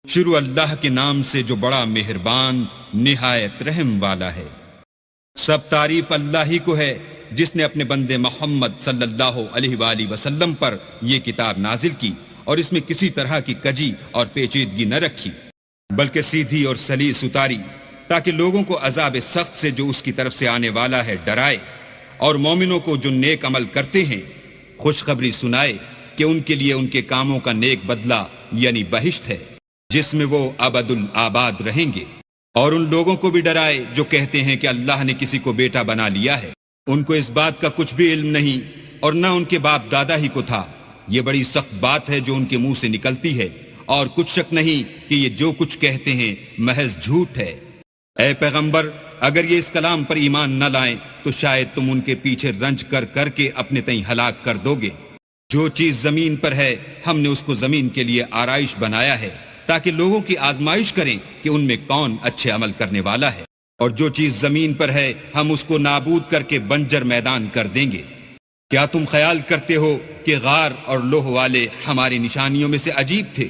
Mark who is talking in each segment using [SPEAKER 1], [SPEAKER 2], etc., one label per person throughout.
[SPEAKER 1] شروع اللہ کے نام سے جو بڑا مہربان نہایت رحم والا ہے۔ سب تعریف اللہ ہی کو ہے جس نے اپنے بندے محمد صلی اللہ علیہ وآلہ وسلم پر یہ کتاب نازل کی اور اس میں کسی طرح کی کجی اور پیچیدگی نہ رکھی، بلکہ سیدھی اور سلیس اتاری تاکہ لوگوں کو عذاب سخت سے جو اس کی طرف سے آنے والا ہے ڈرائے، اور مومنوں کو جو نیک عمل کرتے ہیں خوشخبری سنائے کہ ان کے لیے ان کے کاموں کا نیک بدلہ یعنی بہشت ہے جس میں وہ ابد الآباد رہیں گے، اور ان لوگوں کو بھی ڈرائے جو کہتے ہیں کہ اللہ نے کسی کو بیٹا بنا لیا ہے، ان کو اس بات کا کچھ بھی علم نہیں اور نہ ان کے باپ دادا ہی کو تھا۔ یہ بڑی سخت بات ہے جو ان کے منہ سے نکلتی ہے، اور کچھ شک نہیں کہ یہ جو کچھ کہتے ہیں محض جھوٹ ہے۔ اے پیغمبر، اگر یہ اس کلام پر ایمان نہ لائیں تو شاید تم ان کے پیچھے رنج کر کر کے اپنے تئیں ہلاک کر دو گے۔ جو چیز زمین پر ہے ہم نے اس کو زمین کے لیے آرائش بنایا ہے تاکہ لوگوں کی آزمائش کریں کہ ان میں کون اچھے عمل کرنے والا ہے، اور جو چیز زمین پر ہے ہم اس کو نابود کر کے بنجر میدان کر دیں گے۔ کیا تم خیال کرتے ہو کہ غار اور لوہ والے ہماری نشانیوں میں سے عجیب تھے؟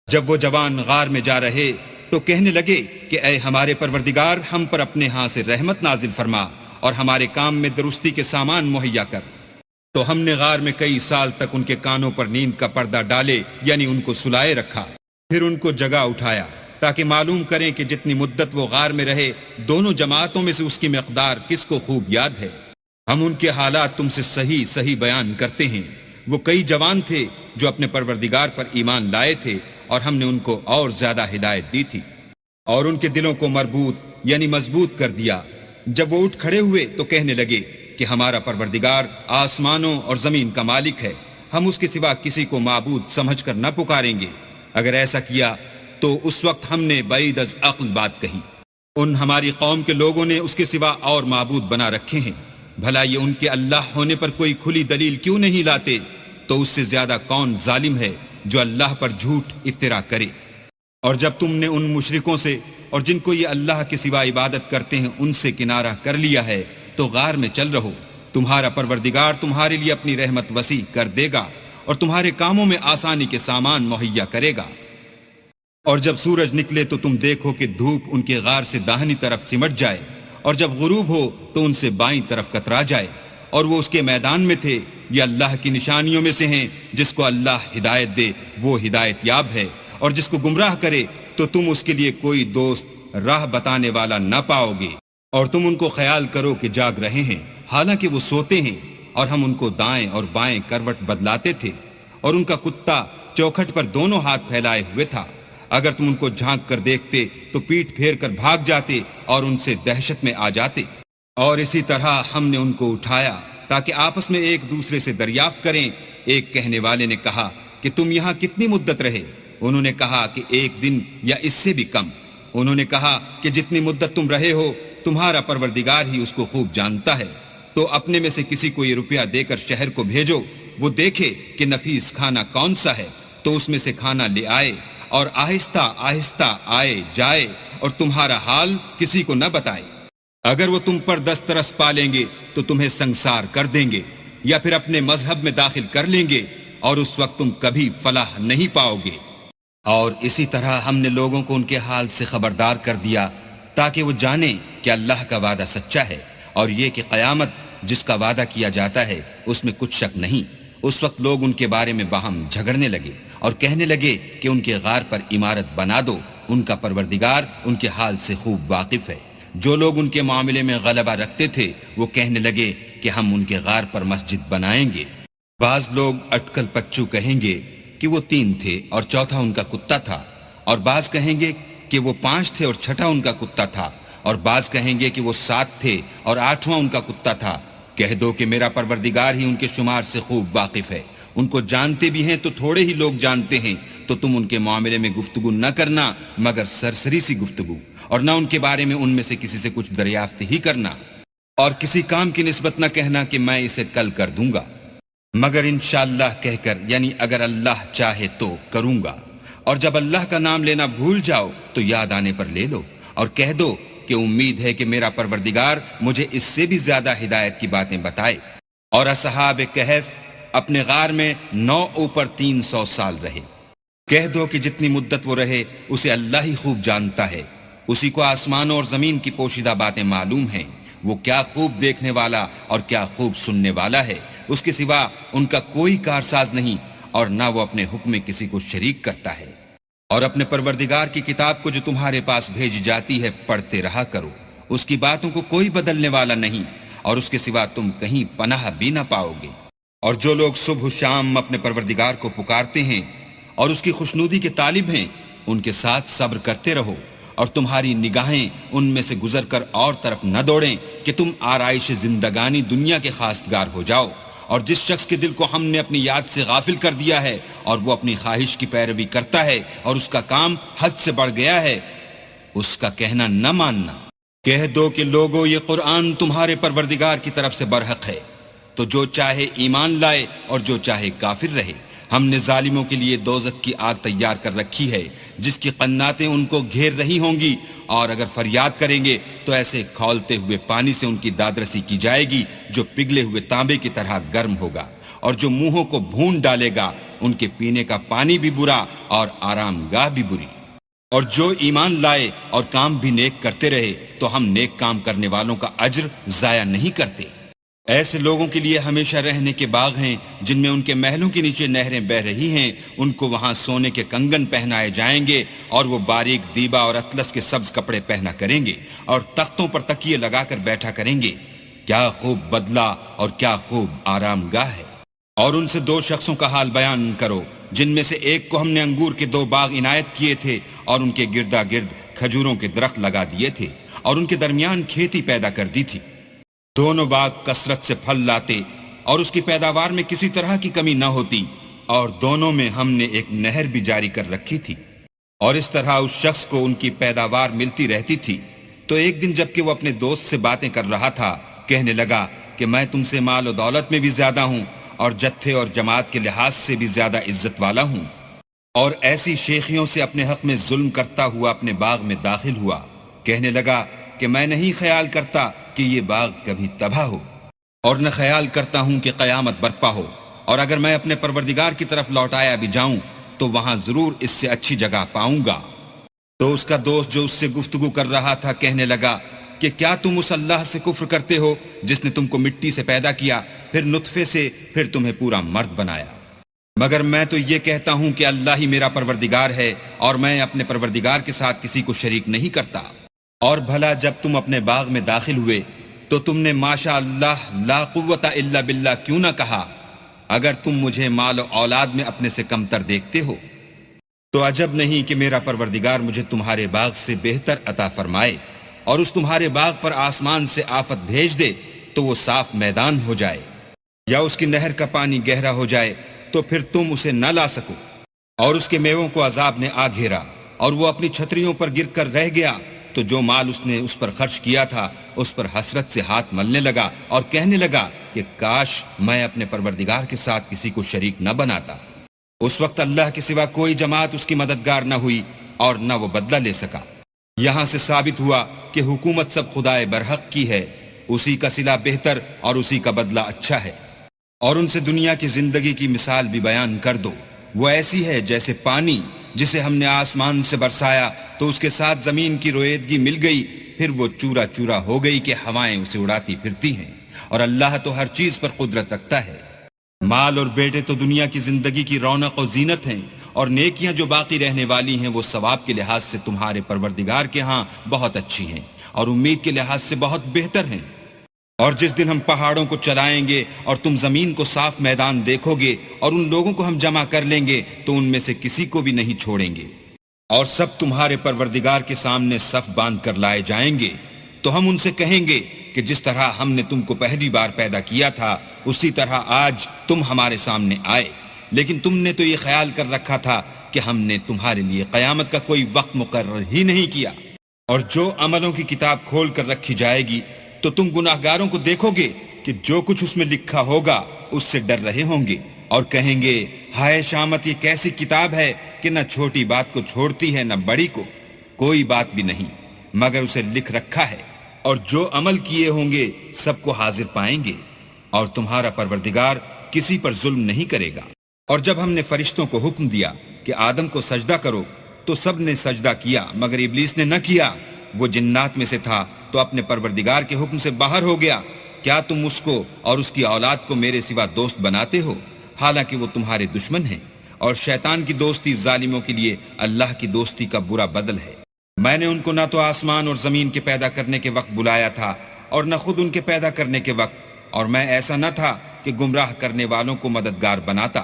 [SPEAKER 1] جب وہ جوان غار میں جا رہے تو کہنے لگے کہ اے ہمارے پروردگار، ہم پر اپنے ہاں سے رحمت نازل فرما اور ہمارے کام میں درستی کے سامان مہیا کر۔ تو ہم نے غار میں کئی سال تک ان کے کانوں پر نیند کا پردہ ڈالے یعنی ان کو سلائے رکھا، پھر ان کو جگا اٹھایا تاکہ معلوم کریں کہ جتنی مدت وہ غار میں رہے دونوں جماعتوں میں سے اس کی مقدار کس کو خوب یاد ہے۔ ہم ان کے حالات تم سے صحیح صحیح بیان کرتے ہیں۔ وہ کئی جوان تھے جو اپنے پروردگار پر ایمان لائے تھے اور ہم نے ان کو اور زیادہ ہدایت دی تھی، اور ان کے دلوں کو مربوط یعنی مضبوط کر دیا۔ جب وہ اٹھ کھڑے ہوئے تو کہنے لگے کہ ہمارا پروردگار آسمانوں اور زمین کا مالک ہے، ہم اس کے سوا کسی کو معبود سمجھ کر نہ پکاریں گے۔ اگر ایسا کیا تو اس وقت ہم نے بعید از عقل بات کہی۔ ان ہماری قوم کے لوگوں نے اس کے سوا اور معبود بنا رکھے ہیں، بھلا یہ ان کے اللہ ہونے پر کوئی کھلی دلیل کیوں نہیں لاتے؟ تو اس سے زیادہ کون ظالم ہے جو اللہ پر جھوٹ افترا کرے؟ اور جب تم نے ان مشرکوں سے اور جن کو یہ اللہ کے سوا عبادت کرتے ہیں ان سے کنارہ کر لیا ہے تو غار میں چل رہو، تمہارا پروردگار تمہارے لیے اپنی رحمت وسیع کر دے گا اور تمہارے کاموں میں آسانی کے سامان مہیا کرے گا۔ اور جب سورج نکلے تو تم دیکھو کہ دھوپ ان کے غار سے داہنی طرف سمٹ جائے، اور جب غروب ہو تو ان سے بائیں طرف کترا جائے، اور وہ اس کے میدان میں تھے۔ یہ اللہ کی نشانیوں میں سے ہیں، جس کو اللہ ہدایت دے وہ ہدایت یاب ہے، اور جس کو گمراہ کرے تو تم اس کے لیے کوئی دوست راہ بتانے والا نہ پاؤ گے۔ اور تم ان کو خیال کرو کہ جاگ رہے ہیں حالانکہ وہ سوتے ہیں، اور ہم ان کو دائیں اور بائیں کروٹ بدلاتے تھے، اور ان کا کتا چوکھٹ پر دونوں ہاتھ پھیلائے ہوئے تھا۔ اگر تم ان کو جھانک کر دیکھتے تو پیٹ پھیر کر بھاگ جاتے اور ان سے دہشت میں آ جاتے۔ اور اسی طرح ہم نے ان کو اٹھایا تاکہ آپس میں ایک دوسرے سے دریافت کریں۔ ایک کہنے والے نے کہا کہ تم یہاں کتنی مدت رہے؟ انہوں نے کہا کہ 1 دن یا اس سے بھی کم۔ انہوں نے کہا کہ جتنی مدت تم رہے ہو تمہارا پروردگار ہی اس کو خوب جانتا ہے۔ تو اپنے میں سے کسی کو یہ روپیہ دے کر شہر کو بھیجو، وہ دیکھے کہ نفیس کھانا کون سا ہے تو اس میں سے کھانا لے آئے، اور آہستہ آہستہ آئے جائے اور تمہارا حال کسی کو نہ بتائے۔ اگر وہ تم پر دسترس پالیں گے تو تمہیں سنسار کر دیں گے یا پھر اپنے مذہب میں داخل کر لیں گے، اور اس وقت تم کبھی فلاح نہیں پاؤ گے۔ اور اسی طرح ہم نے لوگوں کو ان کے حال سے خبردار کر دیا تاکہ وہ جانیں کہ اللہ کا وعدہ سچا ہے، اور یہ کہ قیامت جس کا وعدہ کیا جاتا ہے اس میں کچھ شک نہیں۔ اس وقت لوگ ان کے بارے میں باہم جھگڑنے لگے اور کہنے لگے کہ ان کے غار پر عمارت بنا دو، ان کا پروردگار ان کے حال سے خوب واقف ہے۔ جو لوگ ان کے معاملے میں غلبہ رکھتے تھے وہ کہنے لگے کہ ہم ان کے غار پر مسجد بنائیں گے۔ بعض لوگ اٹکل پچو کہیں گے کہ وہ 3 تھے اور چوتھا ان کا کتا تھا، اور بعض کہیں گے کہ وہ 5 تھے اور چھٹا ان کا کتا تھا، اور بعض کہیں گے کہ وہ 7 تھے اور 8واں ان کا کتا تھا۔ کہہ دو کہ میرا پروردگار ہی ان کے شمار سے خوب واقف ہے۔ ان کو جانتے بھی ہیں تو تھوڑے ہی لوگ جانتے ہیں، تو تم ان کے معاملے میں گفتگو نہ کرنا مگر سرسری سی گفتگو، اور نہ ان کے بارے میں ان میں سے کسی سے کچھ دریافت ہی کرنا، اور کسی کام کی نسبت نہ کہنا کہ میں اسے کل کر دوں گا، مگر انشاءاللہ کہہ کر یعنی اگر اللہ چاہے تو کروں گا۔ اور جب اللہ کا نام لینا بھول جاؤ تو یاد آنے پر لے لو، اور کہہ دو کہ امید ہے کہ میرا پروردگار مجھے اس سے بھی زیادہ ہدایت کی باتیں بتائے۔ اور اصحاب کہف اپنے غار میں 9 اوپر 300 سال رہے۔ کہہ دو کہ جتنی مدت وہ رہے اسے اللہ ہی خوب جانتا ہے، اسی کو آسمانوں اور زمین کی پوشیدہ باتیں معلوم ہیں، وہ کیا خوب دیکھنے والا اور کیا خوب سننے والا ہے، اس کے سوا ان کا کوئی کارساز نہیں، اور نہ وہ اپنے حکم میں کسی کو شریک کرتا ہے۔ اور اپنے پروردگار کی کتاب کو جو تمہارے پاس بھیجی جاتی ہے پڑھتے رہا کرو، اس کی باتوں کو کوئی بدلنے والا نہیں، اور اس کے سوا تم کہیں پناہ بھی نہ پاؤ گے۔ اور جو لوگ صبح و شام اپنے پروردگار کو پکارتے ہیں اور اس کی خوشنودی کے طالب ہیں، ان کے ساتھ صبر کرتے رہو، اور تمہاری نگاہیں ان میں سے گزر کر اور طرف نہ دوڑیں کہ تم آرائش زندگانی دنیا کے خواستگار ہو جاؤ۔ اور جس شخص کے دل کو ہم نے اپنی یاد سے غافل کر دیا ہے اور وہ اپنی خواہش کی پیروی کرتا ہے اور اس کا کام حد سے بڑھ گیا ہے، اس کا کہنا نہ ماننا۔ کہہ دو کہ لوگو یہ قرآن تمہارے پروردگار کی طرف سے برحق ہے، تو جو چاہے ایمان لائے اور جو چاہے کافر رہے۔ ہم نے ظالموں کے لیے دوزخ کی آگ تیار کر رکھی ہے جس کی قناتیں ان کو گھیر رہی ہوں گی، اور اگر فریاد کریں گے تو ایسے کھولتے ہوئے پانی سے ان کی دادرسی کی جائے گی جو پگھلے ہوئے تانبے کی طرح گرم ہوگا، اور جو منہوں کو بھون ڈالے گا ان کے پینے کا پانی بھی برا اور آرام گاہ بھی بری۔ اور جو ایمان لائے اور کام بھی نیک کرتے رہے تو ہم نیک کام کرنے والوں کا اجر ضائع نہیں کرتے۔ ایسے لوگوں کے لیے ہمیشہ رہنے کے باغ ہیں جن میں ان کے محلوں کے نیچے نہریں بہ رہی ہیں، ان کو وہاں سونے کے کنگن پہنائے جائیں گے، اور وہ باریک دیبا اور اطلس کے سبز کپڑے پہنا کریں گے، اور تختوں پر تکیے لگا کر بیٹھا کریں گے۔ کیا خوب بدلہ اور کیا خوب آرام گاہ ہے۔ اور ان سے دو شخصوں کا حال بیان کرو جن میں سے ایک کو ہم نے انگور کے 2 باغ عنایت کیے تھے اور ان کے گردا گرد کھجوروں کے درخت لگا دیے تھے، اور ان کے درمیان کھیتی پیدا کر دی تھی۔ دونوں باغ کثرت سے پھل لاتے اور اس کی پیداوار میں کسی طرح کی کمی نہ ہوتی، اور دونوں میں ہم نے ایک نہر بھی جاری کر رکھی تھی، اور اس طرح اس شخص کو ان کی پیداوار ملتی رہتی تھی۔ تو ایک دن جب کہ وہ اپنے دوست سے باتیں کر رہا تھا، کہنے لگا کہ میں تم سے مال و دولت میں بھی زیادہ ہوں اور جتھے اور جماعت کے لحاظ سے بھی زیادہ عزت والا ہوں، اور ایسی شیخیوں سے اپنے حق میں ظلم کرتا ہوا اپنے باغ میں داخل ہوا۔ کہنے لگا کہ میں نہیں خیال کرتا کہ یہ باغ کبھی تباہ ہو، اور نہ خیال کرتا ہوں کہ قیامت برپا ہو، اور اگر میں اپنے پروردگار کی طرف لوٹایا بھی جاؤں تو وہاں ضرور اس سے اچھی جگہ پاؤں گا۔ تو اس کا دوست جو اس سے گفتگو کر رہا تھا کہنے لگا کہ کیا تم اس اللہ سے کفر کرتے ہو جس نے تم کو مٹی سے پیدا کیا، پھر نطفے سے، پھر تمہیں پورا مرد بنایا؟ مگر میں تو یہ کہتا ہوں کہ اللہ ہی میرا پروردگار ہے، اور میں اپنے پروردگار کے ساتھ کسی کو شریک نہیں کرتا۔ اور بھلا جب تم اپنے باغ میں داخل ہوئے تو تم نے ماشاء اللہ لا قوت الا باللہ کیوں نہ کہا؟ اگر تم مجھے مال و اولاد میں اپنے سے کمتر دیکھتے ہو تو عجب نہیں کہ میرا پروردگار مجھے تمہارے باغ سے بہتر عطا فرمائے، اور اس تمہارے باغ پر آسمان سے آفت بھیج دے تو وہ صاف میدان ہو جائے، یا اس کی نہر کا پانی گہرا ہو جائے تو پھر تم اسے نہ لا سکو، اور اس کے میووں کو عذاب نے آ گھیرا اور وہ اپنی چھتریوں پر گر کر رہ گیا، تو جو مال اس نے اس پر خرچ کیا تھا اس پر حسرت سے ہاتھ ملنے لگا اور کہنے لگا کہ کاش میں اپنے پروردگار کے ساتھ کسی کو شریک نہ بناتا۔ اس وقت اللہ کے سوا کوئی جماعت اس کی مددگار نہ ہوئی اور نہ وہ بدلہ لے سکا۔ یہاں سے ثابت ہوا کہ حکومت سب خدائے برحق کی ہے، اسی کا صلہ بہتر اور اسی کا بدلہ اچھا ہے۔ اور ان سے دنیا کی زندگی کی مثال بھی بیان کر دو، وہ ایسی ہے جیسے پانی جسے ہم نے آسمان سے برسایا تو اس کے ساتھ زمین کی رویدگی مل گئی، پھر وہ چورا چورا ہو گئی کہ ہوائیں اسے اڑاتی پھرتی ہیں، اور اللہ تو ہر چیز پر قدرت رکھتا ہے۔ مال اور بیٹے تو دنیا کی زندگی کی رونق و زینت ہیں، اور نیکیاں جو باقی رہنے والی ہیں وہ ثواب کے لحاظ سے تمہارے پروردگار کے ہاں بہت اچھی ہیں اور امید کے لحاظ سے بہت بہتر ہیں۔ اور جس دن ہم پہاڑوں کو چلائیں گے اور تم زمین کو صاف میدان دیکھو گے اور ان لوگوں کو ہم جمع کر لیں گے تو ان میں سے کسی کو بھی نہیں چھوڑیں گے، اور سب تمہارے پروردگار کے سامنے صف باندھ کر لائے جائیں گے، تو ہم ان سے کہیں گے کہ جس طرح ہم نے تم کو پہلی بار پیدا کیا تھا اسی طرح آج تم ہمارے سامنے آئے، لیکن تم نے تو یہ خیال کر رکھا تھا کہ ہم نے تمہارے لیے قیامت کا کوئی وقت مقرر ہی نہیں کیا۔ اور جو عملوں کی کتاب کھول کر رکھی جائے گی تو تم گناہگاروں کو دیکھو گے کہ جو کچھ اس میں لکھا ہوگا اس سے ڈر رہے ہوں گے اور کہیں گے ہائے شامت، یہ کیسی کتاب ہے کہ نہ چھوٹی بات کو چھوڑتی ہے نہ بڑی کو، کوئی بات بھی نہیں مگر اسے لکھ رکھا ہے، اور جو عمل کیے ہوں گے سب کو حاضر پائیں گے، اور تمہارا پروردگار کسی پر ظلم نہیں کرے گا۔ اور جب ہم نے فرشتوں کو حکم دیا کہ آدم کو سجدہ کرو تو سب نے سجدہ کیا مگر ابلیس نے نہ کیا، وہ جنات میں سے تھا تو اپنے پروردگار کے حکم سے باہر ہو گیا۔ کیا تم اس کو اور اس کی اولاد کو میرے سوا دوست بناتے ہو، حالانکہ وہ تمہارے دشمن ہیں؟ اور شیطان کی دوستی ظالموں کے لیے اللہ کی دوستی کا برا بدل ہے۔ میں نے ان کو نہ تو آسمان اور زمین کے پیدا کرنے کے وقت بلایا تھا اور نہ خود ان کے پیدا کرنے کے وقت، اور میں ایسا نہ تھا کہ گمراہ کرنے والوں کو مددگار بناتا۔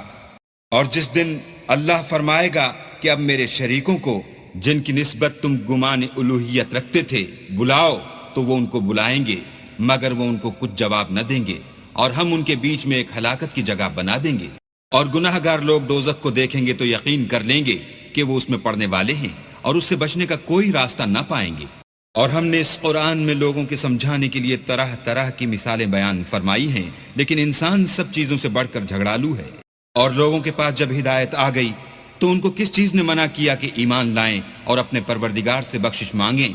[SPEAKER 1] اور جس دن اللہ فرمائے گا کہ اب میرے شریکوں کو جن کی نسبت تم گمان الوہیت رکھتے تھے بلاؤ، تو وہ ان کو بلائیں گے مگر وہ ان کو کچھ جواب نہ دیں گے، اور ہم ان کے بیچ میں ایک ہلاکت کی جگہ بنا دیں گے۔ اور گناہ گار لوگ دوزخ کو دیکھیں گے تو یقین کر لیں گے کہ وہ اس میں پڑنے والے ہیں اور اس سے بچنے کا کوئی راستہ نہ پائیں گے۔ اور ہم نے اس قرآن میں لوگوں کے سمجھانے کے لیے طرح طرح کی مثالیں بیان فرمائی ہیں، لیکن انسان سب چیزوں سے بڑھ کر جھگڑالو ہے۔ اور لوگوں کے پاس جب ہدایت آ گئی تو ان کو کس چیز نے منع کیا کہ ایمان لائیں اور اپنے پروردگار سے بخشش مانگیں،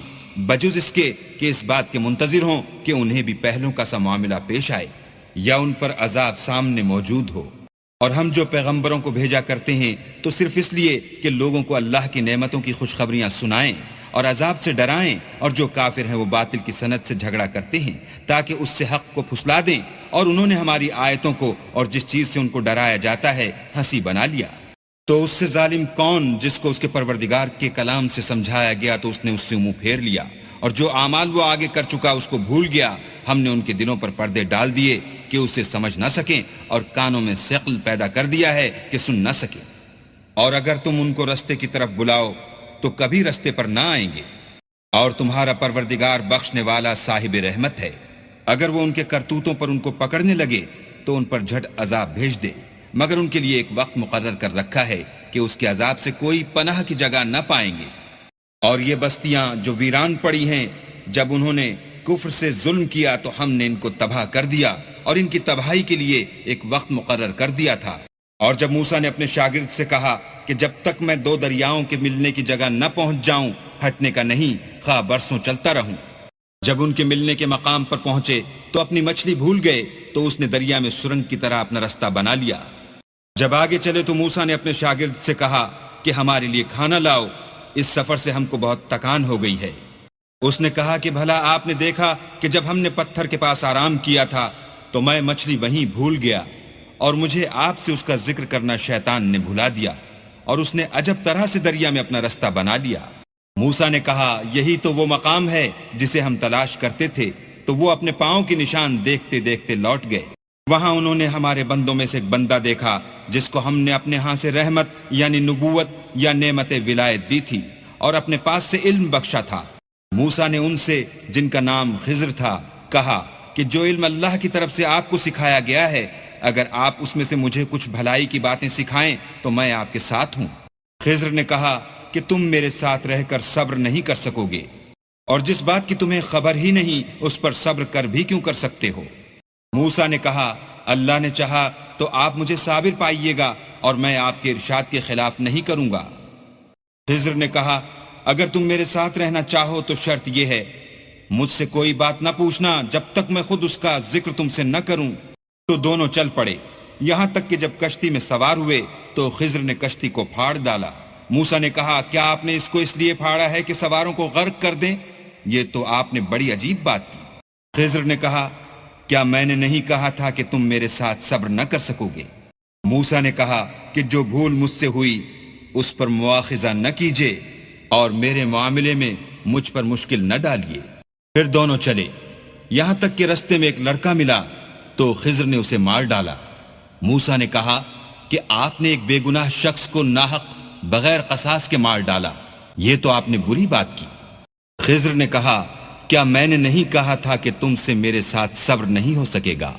[SPEAKER 1] بجز اس کے کہ اس بات کے منتظر ہوں کہ انہیں بھی پہلوں کا سا معاملہ پیش آئے یا ان پر عذاب سامنے موجود ہو۔ اور ہم جو پیغمبروں کو بھیجا کرتے ہیں تو صرف اس لیے کہ لوگوں کو اللہ کی نعمتوں کی خوشخبریاں سنائیں اور عذاب سے ڈرائیں، اور جو کافر ہیں وہ باطل کی سند سے جھگڑا کرتے ہیں تاکہ اس سے حق کو پھسلا دیں، اور انہوں نے ہماری آیتوں کو اور جس چیز سے ان کو ڈرایا جاتا ہے ہنسی بنا لیا۔ تو اس سے ظالم کون جس کو اس کے پروردگار کے کلام سے سمجھایا گیا تو اس نے اس سے منہ پھیر لیا، اور جو اعمال وہ آگے کر چکا اس کو بھول گیا۔ ہم نے ان کے دلوں پر پردے ڈال دیے کہ اسے سمجھ نہ سکیں، اور کانوں میں ثقل پیدا کر دیا ہے کہ سن نہ سکیں۔ اور اگر تم ان کو رستے کی طرف بلاؤ تو کبھی رستے پر نہ آئیں گے، اور تمہارا پروردگار بخشنے والا صاحب رحمت ہے۔ اگر وہ ان کے کرتوتوں پر ان کو پکڑنے لگے تو ان پر جھٹ عذاب بھیج دے، مگر ان کے لیے ایک وقت مقرر کر رکھا ہے کہ اس کے عذاب سے کوئی پناہ کی جگہ نہ پائیں گے۔ اور یہ بستیاں جو ویران پڑی ہیں، جب انہوں نے کفر سے ظلم کیا تو ہم نے ان کو تباہ کر دیا، اور ان کی تباہی کے لیے ایک وقت مقرر کر دیا تھا۔ اور جب موسیٰ نے اپنے شاگرد سے کہا کہ جب تک میں دو دریاؤں کے ملنے کی جگہ نہ پہنچ جاؤں ہٹنے کا نہیں، خواہ برسوں چلتا رہوں۔ جب ان کے ملنے کے مقام پر پہنچے تو اپنی مچھلی بھول گئے تو اس نے دریا میں سرنگ کی طرح اپنا رستہ بنا لیا۔ جب آگے چلے تو موسیٰ نے اپنے شاگرد سے کہا کہ ہمارے لیے کھانا لاؤ، اس سفر سے ہم کو بہت تکان ہو گئی ہے۔ اس نے کہا کہ بھلا آپ نے دیکھا کہ جب ہم نے پتھر کے پاس آرام کیا تھا تو میں مچھلی وہیں بھول گیا، اور مجھے آپ سے اس کا ذکر کرنا شیطان نے بھلا دیا، اور اس نے عجب طرح سے دریا میں اپنا رستہ بنا لیا۔ موسیٰ نے کہا یہی تو وہ مقام ہے جسے ہم تلاش کرتے تھے، تو وہ اپنے پاؤں کے نشان دیکھتے دیکھتے لوٹ گئے۔ وہاں انہوں نے ہمارے بندوں میں سے ایک بندہ دیکھا جس کو ہم نے اپنے ہاں سے رحمت یعنی نبوت یا نعمت ولایت دی تھی اور اپنے پاس سے علم بخشا تھا۔ موسیٰ نے ان سے جن کا نام خضر تھا کہا کہ جو علم اللہ کی طرف سے آپ کو سکھایا گیا ہے، اگر آپ اس میں سے مجھے کچھ بھلائی کی باتیں سکھائیں تو میں آپ کے ساتھ ہوں۔ خضر نے کہا کہ تم میرے ساتھ رہ کر صبر نہیں کر سکو گے، اور جس بات کی تمہیں خبر ہی نہیں اس پر صبر کر بھی کیوں کر سکتے ہو؟ موسیٰ نے کہا اللہ نے چاہا تو آپ مجھے صابر پائیے گا اور میں آپ کے ارشاد کے خلاف نہیں کروں گا۔ خضر نے کہا اگر تم میرے ساتھ رہنا چاہو تو شرط یہ ہے مجھ سے کوئی بات نہ پوچھنا جب تک میں خود اس کا ذکر تم سے نہ کروں۔ تو دونوں چل پڑے، یہاں تک کہ جب کشتی میں سوار ہوئے تو خضر نے کشتی کو پھاڑ ڈالا۔ موسیٰ نے کہا کیا آپ نے اس کو اس لیے پھاڑا ہے کہ سواروں کو غرق کر دیں؟ یہ تو آپ نے بڑی عجیب بات کی۔ خضر نے کہا کیا میں نے نہیں کہا تھا کہ تم میرے ساتھ صبر نہ کر سکو گے؟ موسیٰ نے کہا کہ جو بھول مجھ سے ہوئی اس پر مواخذہ نہ کیجیے اور میرے معاملے میں مجھ پر مشکل نہ ڈالیے۔ پھر دونوں چلے، یہاں تک کہ رستے میں ایک لڑکا ملا تو خضر نے اسے مار ڈالا۔ موسیٰ نے کہا کہ آپ نے ایک بے گناہ شخص کو ناحق بغیر قصاص کے مار ڈالا، یہ تو آپ نے بری بات کی۔ خضر نے کہا کیا میں نے نہیں کہا تھا کہ تم سے میرے ساتھ صبر نہیں ہو سکے گا؟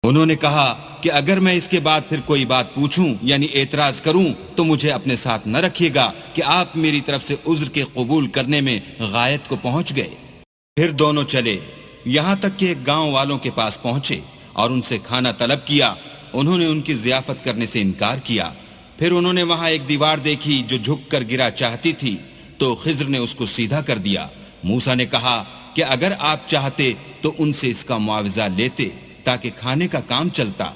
[SPEAKER 1] انہوں نے کہا کہ اگر میں اس کے بعد پھر کوئی بات پوچھوں یعنی اعتراض کروں تو مجھے اپنے ساتھ نہ رکھیے گا کہ آپ میری طرف سے عذر کے قبول کرنے میں غایت کو پہنچ گئے۔ پھر دونوں چلے، یہاں تک کہ ایک گاؤں والوں کے پاس پہنچے اور ان سے کھانا طلب کیا۔ انہوں نے ان کی ضیافت کرنے سے انکار کیا۔ پھر انہوں نے وہاں ایک دیوار دیکھی جو جھک کر گرا چاہتی تھی تو خضر نے اس کو سیدھا کر دیا۔ موسیٰ نے کہا کہ اگر آپ چاہتے تو ان سے اس کا معاوضہ لیتے تاکہ کھانے کا کام چلتا۔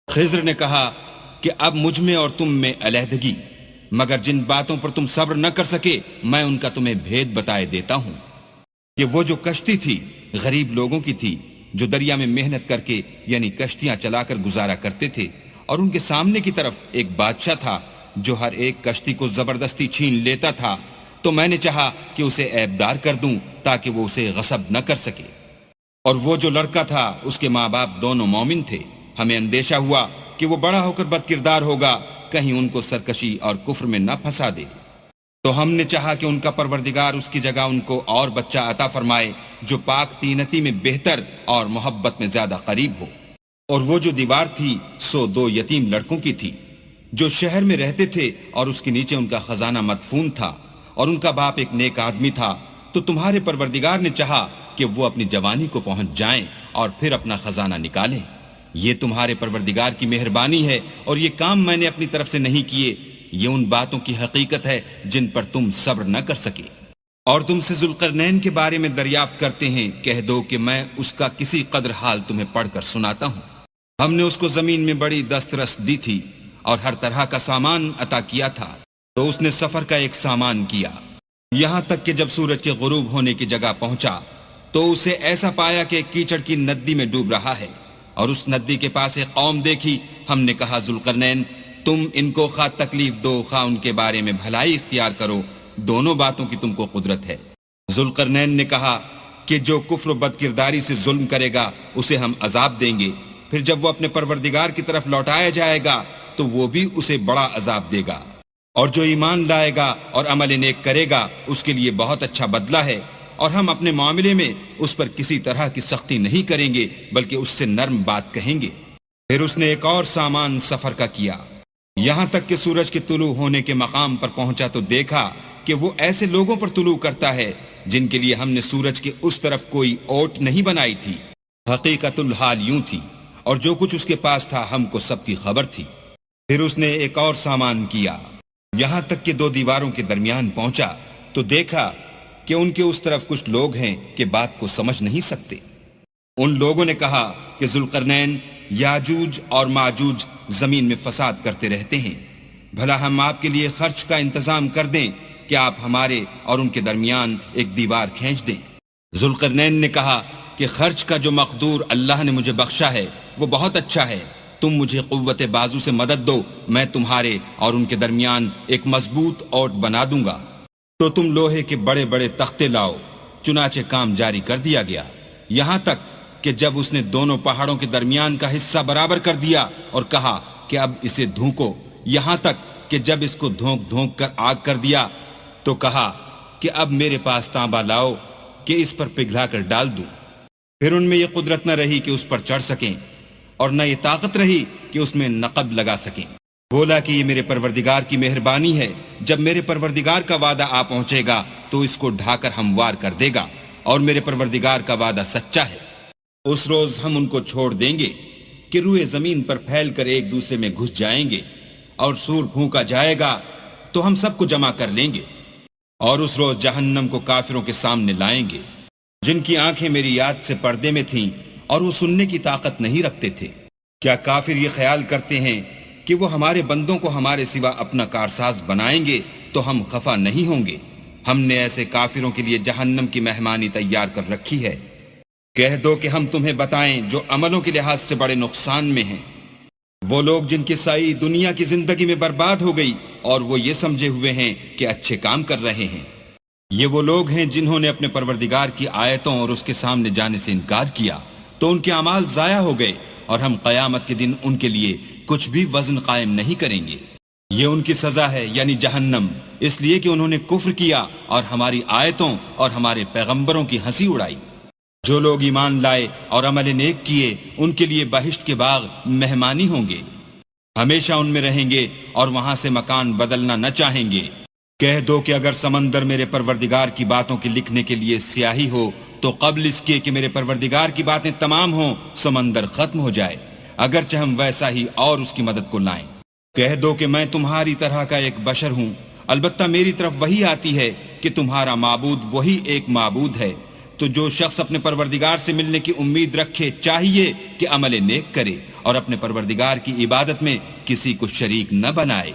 [SPEAKER 1] خضر نے کہا کہ اب مجھ میں اور تم میں علیحدگی مگر جن باتوں پر تم صبر نہ کر سکے میں ان کا تمہیں بھید بتائے دیتا ہوں کہ وہ جو کشتی تھی غریب لوگوں کی تھی جو دریا میں محنت کر کے یعنی کشتیاں چلا کر گزارا کرتے تھے، اور ان کے سامنے کی طرف ایک بادشاہ تھا جو ہر ایک کشتی کو زبردستی چھین لیتا تھا، تو میں نے چاہا کہ اسے عیبدار کر دوں تاکہ وہ اسے غصب نہ کر سکے۔ اور وہ جو لڑکا تھا اس کے ماں باپ دونوں مومن تھے، ہمیں اندیشہ ہوا کہ وہ بڑا ہو کر بد کردار ہوگا، کہیں ان کو سرکشی اور کفر میں نہ پھنسا دے، تو ہم نے چاہا کہ ان کا پروردگار اس کی جگہ ان کو اور بچہ عطا فرمائے جو پاک تینتی میں بہتر اور محبت میں زیادہ قریب ہو۔ اور وہ جو دیوار تھی سو 2 یتیم لڑکوں کی تھی جو شہر میں رہتے تھے، اور اس کے نیچے ان کا خزانہ مدفون تھا، اور ان کا باپ ایک نیک آدمی تھا، تو تمہارے پروردگار نے چاہا کہ وہ اپنی جوانی کو پہنچ جائیں اور پھر اپنا خزانہ نکالیں۔ یہ تمہارے پروردگار کی مہربانی ہے، اور یہ کام میں نے اپنی طرف سے نہیں کیے، یہ ان باتوں کی حقیقت ہے جن پر تم صبر نہ کر سکے۔ اور تم سے ذوالقرنین کے بارے میں دریافت کرتے ہیں، کہہ دو کہ میں اس کا کسی قدر حال تمہیں پڑھ کر سناتا ہوں۔ ہم نے اس کو زمین میں بڑی دسترس دی تھی اور ہر طرح کا سامان عطا کیا تھا، تو اس نے سفر کا ایک سامان کیا، یہاں تک کہ جب سورج کے غروب ہونے کی جگہ پہنچا تو اسے ایسا پایا کہ کیچڑ کی ندی میں ڈوب رہا ہے، اور اس ندی کے پاس ایک قوم دیکھی۔ ہم نے کہا ذوالقرنین تم ان کو خواہ تکلیف دو خواہ ان کے بارے میں بھلائی اختیار کرو، دونوں باتوں کی تم کو قدرت ہے۔ ذوالقرنین نے کہا کہ جو کفر و بد کرداری سے ظلم کرے گا اسے ہم عذاب دیں گے، پھر جب وہ اپنے پروردگار کی طرف لوٹایا جائے گا تو وہ بھی اسے بڑا عذاب دے گا، اور جو ایمان لائے گا اور عمل نیک کرے گا اس کے لیے بہت اچھا بدلہ ہے، اور ہم اپنے معاملے میں اس پر کسی طرح کی سختی نہیں کریں گے بلکہ اس سے نرم بات کہیں گے۔ پھر اس نے ایک اور سامان سفر کا کیا، یہاں تک کہ سورج کے طلوع ہونے کے مقام پر پہنچا تو دیکھا کہ وہ ایسے لوگوں پر طلوع کرتا ہے جن کے لیے ہم نے سورج کے اس طرف کوئی اوٹ نہیں بنائی تھی۔ حقیقت الحال یوں تھی، اور جو کچھ اس کے پاس تھا ہم کو سب کی خبر تھی۔ پھر اس نے ایک اور سامان کیا، یہاں تک کہ 2 دیواروں کے درمیان پہنچا تو دیکھا کہ ان کے اس طرف کچھ لوگ ہیں کہ بات کو سمجھ نہیں سکتے۔ ان لوگوں نے کہا کہ ذوالقرنین یاجوج اور ماجوج زمین میں فساد کرتے رہتے ہیں، بھلا ہم آپ کے لیے خرچ کا انتظام کر دیں کہ آپ ہمارے اور ان کے درمیان ایک دیوار کھینچ دیں۔ ذوالقرنین نے کہا کہ خرچ کا جو مقدور اللہ نے مجھے بخشا ہے وہ بہت اچھا ہے، تم مجھے قوت بازو سے مدد دو، میں تمہارے اور ان کے درمیان ایک مضبوط اوٹ بنا دوں گا۔ تو تم لوہے کے بڑے بڑے تختے لاؤ۔ چنانچہ کام جاری کر دیا گیا، یہاں تک کہ جب اس نے دونوں پہاڑوں کے درمیان کا حصہ برابر کر دیا اور کہا کہ اب اسے دھونکو، یہاں تک کہ جب اس کو دھونک دھونک کر آگ کر دیا تو کہا کہ اب میرے پاس تانبا لاؤ کہ اس پر پگھلا کر ڈال دوں۔ پھر ان میں یہ قدرت نہ رہی کہ اس پر چڑھ سکیں، اور نہ یہ طاقت رہی کہ اس میں نقب لگا سکیں۔ بولا کہ یہ میرے پروردگار کی مہربانی ہے، جب میرے پروردگار کا وعدہ آ پہنچے گا تو اس کو ڈھا کر ہموار کر دے گا، اور میرے پروردگار کا وعدہ سچا ہے۔ اس روز ہم ان کو چھوڑ دیں گے کہ روئے زمین پر پھیل کر ایک دوسرے میں گھس جائیں گے، اور سور پھونکا جائے گا تو ہم سب کو جمع کر لیں گے، اور اس روز جہنم کو کافروں کے سامنے لائیں گے جن کی آنکھیں میری یاد سے پردے میں تھیں اور وہ سننے کی طاقت نہیں رکھتے تھے۔ کیا کافر یہ خیال کرتے ہیں کہ وہ ہمارے بندوں کو ہمارے سوا اپنا کارساز بنائیں گے تو ہم خفا نہیں ہوں گے؟ ہم نے ایسے کافروں کے لیے جہنم کی مہمانی تیار کر رکھی ہے۔ کہہ دو کہ ہم تمہیں بتائیں جو عملوں کے لحاظ سے بڑے نقصان میں ہیں، وہ لوگ جن کی سعی دنیا کی زندگی میں برباد ہو گئی اور وہ یہ سمجھے ہوئے ہیں کہ اچھے کام کر رہے ہیں۔ یہ وہ لوگ ہیں جنہوں نے اپنے پروردگار کی آیتوں اور اس کے سامنے جانے سے انکار کیا تو ان کے اعمال ضائع ہو گئے، اور ہم قیامت کے دن ان کے لیے کچھ بھی وزن قائم نہیں کریں گے۔ یہ ان کی سزا ہے یعنی جہنم، اس لیے کہ انہوں نے کفر کیا اور ہماری آیتوں اور ہمارے پیغمبروں کی ہنسی اڑائی۔ جو لوگ ایمان لائے اور عمل نیک کیے ان کے لیے بہشت کے باغ مہمانی ہوں گے، ہمیشہ ان میں رہیں گے اور وہاں سے مکان بدلنا نہ چاہیں گے۔ کہہ دو کہ اگر سمندر میرے پروردگار کی باتوں کے لکھنے کے لیے سیاہی ہو تو قبل اس کے کہ میرے پروردگار کی باتیں تمام ہوں سمندر ختم ہو جائے، اگرچہ ہم ویسا ہی اور اس کی مدد کو لائیں۔ کہہ دو کہ میں تمہاری طرح کا ایک بشر ہوں، البتہ میری طرف وہی آتی ہے کہ تمہارا معبود وہی ایک معبود ہے، تو جو شخص اپنے پروردگار سے ملنے کی امید رکھے چاہیے کہ عمل نیک کرے اور اپنے پروردگار کی عبادت میں کسی کو شریک نہ بنائے۔